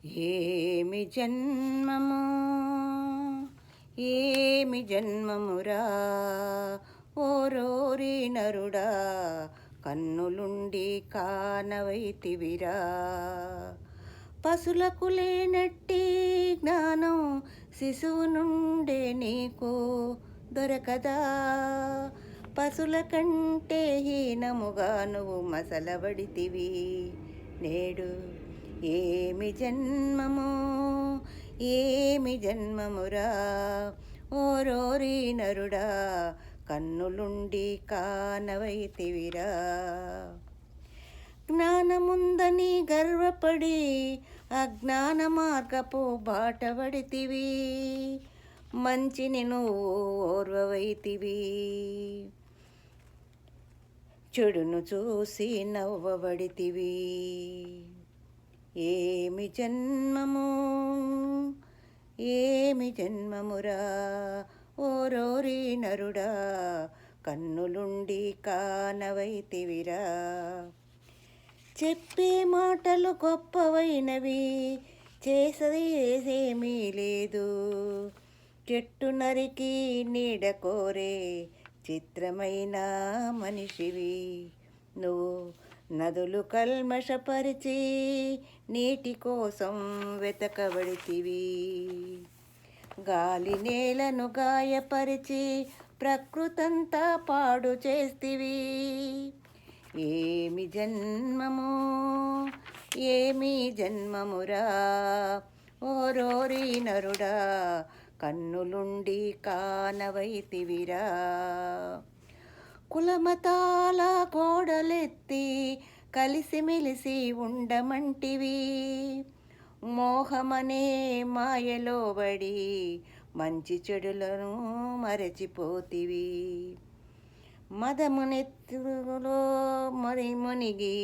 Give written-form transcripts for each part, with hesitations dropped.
ఏమి జన్మము ఏమి జన్మమురా ఓరోరి నరుడా కన్నులుండి కానవైతివిరా. పశులకు లేనట్టి జ్ఞానం శిశువు నుండే నీకు దొరకదా. పశుల కంటే హీనముగా నువ్వు మసలబడితివి నేడు. ఏమి జన్మము ఏమి జన్మమురా ఓరోరి నరుడా కన్నులుండి కానవైతివిరా. జ్ఞానముందని గర్వపడి అజ్ఞాన మార్గపు బాటబడితివి. మంచిని నువ్వు ఓర్వవైతివి, చెడును చూసి నవ్వబడితివి. ఏమి జన్మము ఏమి జన్మమురా ఓరోరి నరుడా కన్నులుండి కానవైతివిరా. చెప్పే మాటలు గొప్పవైనవి, చేసేదేమీ లేదు. చెట్టు నరికి నీడ కోరే చిత్రమైన మనిషివి నువ్వు. నదులు కల్మషపరిచి నీటి కోసం వెతకబడితివి. గాలి నేలను గాయపరిచి ప్రకృతంతా పాడు చేస్తివి. ఏమి జన్మము ఏమి జన్మమురా ఓరోరి నరుడా కన్నులుండి కానవైతివిరా. కులమతాల గోడలెత్తి కలిసిమెలిసి ఉండమంటివి. మోహమనే మాయలో పడి మంచి చెడులను మరచిపోతివి. మదమునెత్తులో మునిగి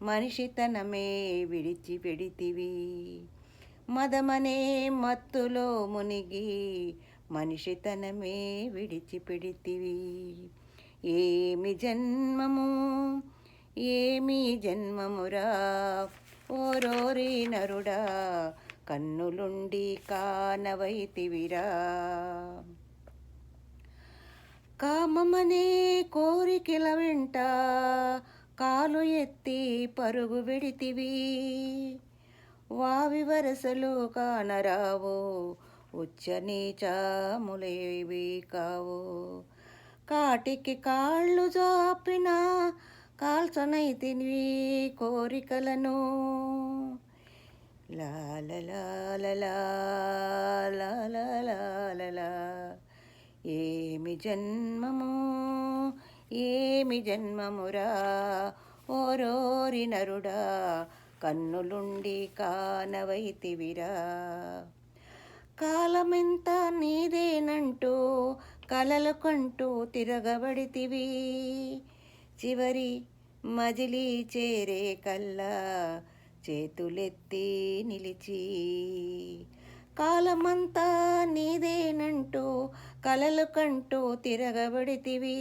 మనిషితనమే విడిచిపెడితివి. మదమనే మత్తులో మునిగి మనిషితనమే విడిచిపెడితివి. ఏమి జన్మము ఏమి జన్మమురా ఓరోరి నరుడా కన్నులుండి కానవైతివిరా. కామమనే కోరికల వెంట కాలు ఎత్తి పరుగు పెడితివి. వావి వరసలు కానరావు, ఉచ్చ నీచములేవి కావు. కాటికి కాళ్ళు జాపిన కాల్చనైతివి కోరికలను. లాలలాలలా లాలలాలలా. ఏమి జన్మము ఏమి జన్మమురా ఓరోరి నరుడా కన్నులుండి కానవైతివిరా. కాలమెంత నీదేనంటూ కలలు కంటూ తిరగబడితివి. చివరి మజిలీ చేరే కల్లా చేతులెత్తి నిలిచి. కాలమంతా నీదేనంటూ కలలు కంటూ తిరగబడితివి.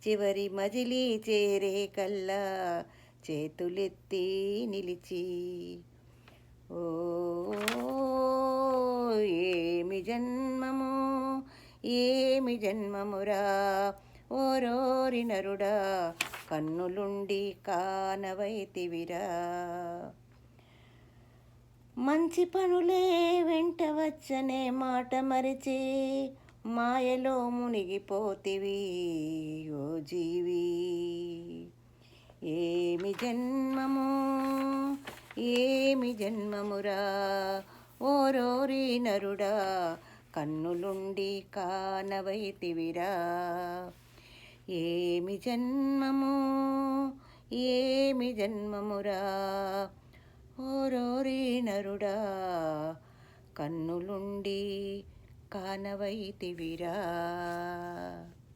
చివరి మజిలీ చేరే కల్లా చేతులెత్తి నిలిచి. ఓ ఏమి జన్మము ఏమి జన్మమురా ఓరోరి నరుడా కన్నులుండి కానవైతివిరా. మంచి పనులే వెంట వచ్చనే మాట మరిచి మాయలో మునిగిపోతివి ఓ జీవి. ఏమి జన్మము ఏమి జన్మమురా ఓరోరి నరుడా కన్నులుండి కానవైతివిరా. ఏమి జన్మము ఏమి జన్మమురా ఓరోరి నరుడా కన్నులుండి కానవైతివిరా.